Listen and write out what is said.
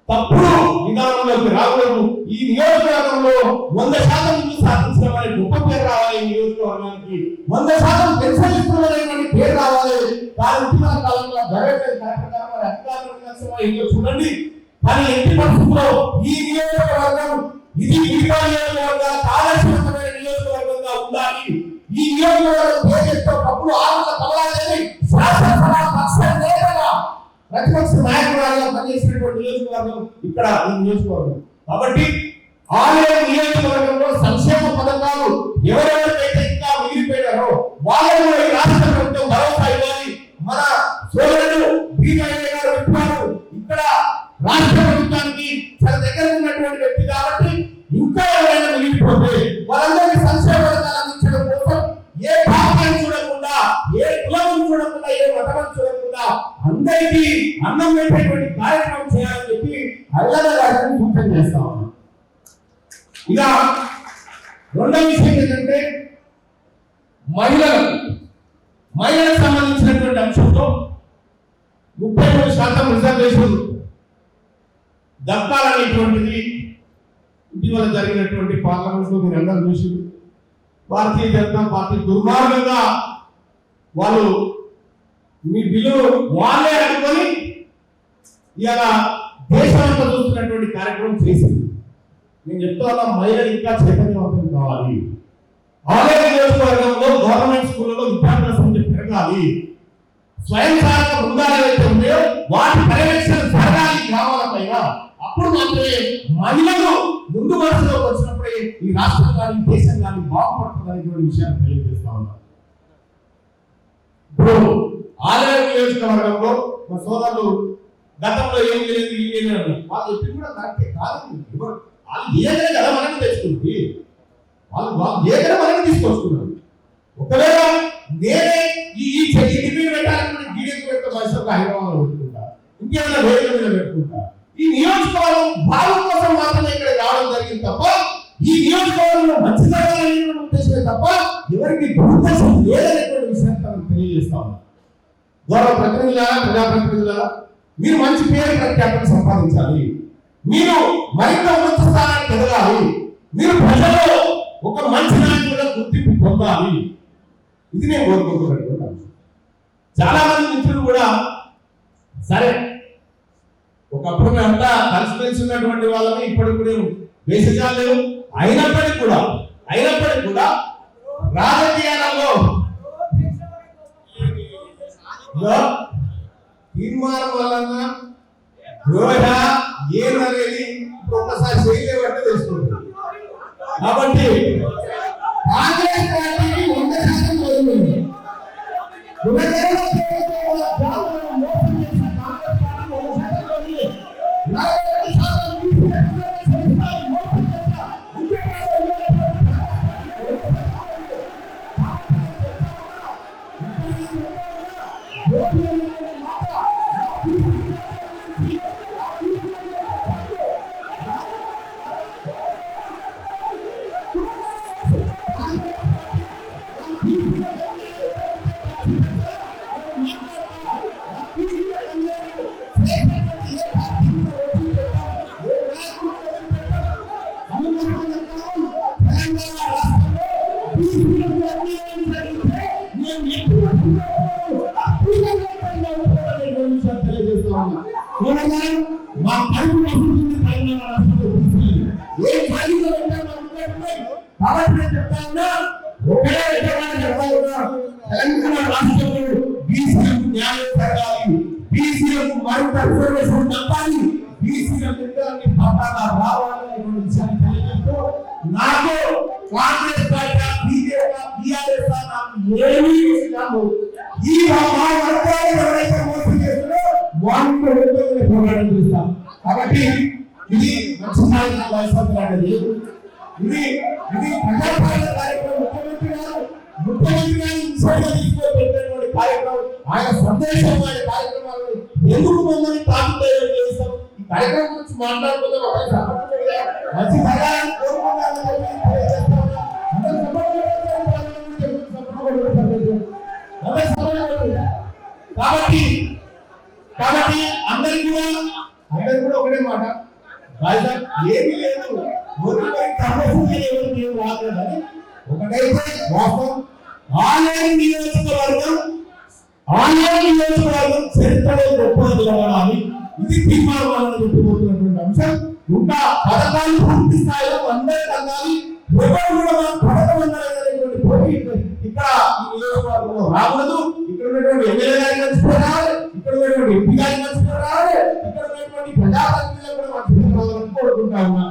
తప్పుడు విధానంలోకి రాకూడదు. ఈ నియోజకవర్గంలో 100% సాధించడం గొప్ప పేరు రావాలి. ఈ నియోజకవర్గానికి 100% పెన్షన్ ఇస్తున్నటువంటి పేరు రావాలి. దాని ఇటీవల కాలంలో జరగలేదు. అధికారులు చూడండి. కానీ ఎట్టి పరిస్థితుల్లో ఈ నియోజకవర్గం ఇది మిగతా నియోజకవర్గాల ఆదర్శవంతమైన నియోజకవర్గంగా ఉండాలి. ఈ నియోజకవర్గం దేశంతో అప్పుడు ఆలోచన కలగాలని శాసనసభ పక్ష నేతగా ప్రతిపక్ష నాయకురాలుగా పనిచేసినటువంటి నియోజకవర్గం ఇక్కడ ఈ నియోజకవర్గం. కాబట్టి ఆలయ నియోజకవర్గంలో సంక్షేమ పథకాలు ఎవరెవరికైతే ఇంకా మిగిలిపోయారో వాళ్ళని కూడా ఈ రాష్ట్ర ప్రభుత్వం భరోసా ఇవ్వాలి. మన సోదరుడు బీజేపీ గారు చెప్పారు, ఇక్కడ రాష్ట్ర ప్రభుత్వానికి చాలా దగ్గర ఉన్నటువంటి వ్యక్తి కాబట్టి ఇంకా ఎవరైనా మిగిలిపోతే వాళ్ళందరికీ సంక్షేమ పథకాలు అందించడం కోసం ఏ భాగాన్ని చూడకుండా, ఏ కులం చూడకుండా, ఏ మతం చూడకుండా అందరికీ అన్నం పెట్టేటువంటి కార్యక్రమం చేయాలని చెప్పి అయ్యన్న గారిని సూచన చేస్తా ఉన్నాం. ఇక రెండవ విషయం ఏంటంటే మహిళలకు సంబంధించినటువంటి అంశంతో 33% రిజర్వేషన్ దక్కాలనేటువంటిది ఇటీవల జరిగినటువంటి పార్లమెంట్ లో మీరు అందరూ చూసి భారతీయ జనతా పార్టీ దుర్మార్గంగా వాళ్ళు మీ బిల్లు వాళ్ళే అనుకొని ఇలా దేశంలో చూస్తున్నటువంటి కార్యక్రమం చేసింది. నేను చెప్తా మహిళలు ఇంకా చైతన్యవంతం కావాలి. ఆలయ నియోజకవర్గంలో గవర్నమెంట్ స్కూళ్ళలో విద్యార్థుల సంఖ్య పెరగాలి. స్వయం సహాయక బృందాలు ఏవైతే ఉన్నాయో వాటి పర్యవేక్షణ జరగాలి గ్రామాల పైన. అప్పుడు మాత్రమే మహిళలు ముందు వరుసలోకి వచ్చినప్పుడే ఈ రాష్ట్రం కానీ దేశం కానీ బాగుపడుతుంది అనేటువంటి విషయాన్ని తెలియజేస్తా ఉన్నారు. ఇప్పుడు ఆలయ నియోజకవర్గంలో మా సోదరులు గతంలో ఏం లేదు వాళ్ళు చెప్పి కూడా కరెక్టే కాదు. వాళ్ళు ఏదైనా కదా మనకి తెచ్చుకుంది, వాళ్ళు ఏదైనా మనకి తీసుకొస్తున్నారు. ఒకవేళ నేనే ఈ డిగ్రీ పెట్టాలని గీడెకి పెట్టే పరిస్థితులు హైదరాబాద్లో పెట్టుకుంటా, ఇంకేమైనా వేరే మీద పెట్టుకుంటా. ఈ నియోజకవర్గం భావం కోసం మాత్రమే ఇక్కడ రావడం జరిగింది తప్ప ఈ నియోజకవర్గంలో మంచి జరగాలనేటువంటి ఉద్దేశమే తప్ప ఎవరికి దురుద్దేశం లేదనేటువంటి విషయాన్ని తెలియజేస్తా ఉన్నాం. గౌరవ ప్రతినిధులారా, ప్రజాప్రతినిధులారా, మీరు మంచి పేరు ప్రఖ్యాతలు సంపాదించాలి. మీరు మరింత ఉన్నత స్థానానికి ఎదగాలి. మీరు ప్రజల్లో ఒక మంచి నాయకుడిగా గుర్తింపు పొందాలి. ఇది నేను కోరుకుంటున్నటువంటి అంశం. చాలా మంది మిత్రులు కూడా సరే ఒకప్పుడు మేమంతా కలిసిమెలిసి ఉన్నటువంటి వాళ్ళని ఇప్పటికి కూడా వేసేజాలు లేవు. అయినప్పటికీ కూడా రాజకీయాలలో తీర్మానం వలన ద్రోహ ఏదనేది ఒక్కసారి చేయలేబట్టి తెలుసుకుంటుంది. కాబట్టి కాంగ్రెస్ పార్టీని 100% వదిలింది. మా కడుపు వస్తుంది తెలంగాణ రాష్ట్రంలో ఏ ఖాళీలో కాబట్టి చెప్తా ఉన్నా ఒకటే చెప్తా ఉన్నా తెలంగాణ రాష్ట్రంలో బీసీలకు న్యాయం జరగాలి, బీసీలకు మరింత రిజర్వేషన్ దక్కాలి, బీసీలకు పట్టాగా రావాలనేటువంటి విషయాన్ని తెలియజేస్తూ నాకు కాంగ్రెస్ పార్టీ బీజేపీ టీఆర్ఎస్ నాకు ఏమీ కాదు. ఈ వర్గాలు ఎవరైతే మోసం చేస్తారో వాళ్ళు పోరాటం చేస్తాం. కాబట్టి ఇది మంచి నాయకులు ఇది ప్రజాపాలన కార్యక్రమం. ముఖ్యమంత్రి గారు తీసుకుపోయినటువంటి కార్యక్రమం, ఆయన సందేశం, ఆయన కార్యక్రమాలను ఎందుకు మమ్మల్ని తాకుతాయో చేస్తాం. ఈ కార్యక్రమం గురించి మాట్లాడుకుంటే మంచి సహాయాన్ని కాబట్టి అందరికీ కూడా అందరూ కూడా ఒకటే మాట, రాజధాని ఏమీ లేదు, ఎవరికి సమస్య ఎవరికి ఏం రాలేదని ఒకటైతే వాస్తవం. ఆలయం నియోజకవర్గం చరిత్రలో గొప్పగా నిలబడాలి, ఇది తీర్మానం చెప్పబోతున్నటువంటి అంశం. ఇంకా పథకాలు పూర్తి స్థాయిలో అందరికీ అందాలి, ఎవరు కూడా పథకం అందరనేటువంటి పోటీ ఇక్కడ ఈ నియోజకవర్గంలో రాకూడదు. ఇక్కడ ఉన్నటువంటి ఎమ్మెల్యే గారి మంచి రావాలి, ఇక్కడ ఉన్నటువంటి ఎంపీ గారి మంచి రావాలి, ఇక్కడ ఉన్నటువంటి ప్రజాప్రతినిధులు కూడా మంచి రావాలని కోరుకుంటా ఉన్నా.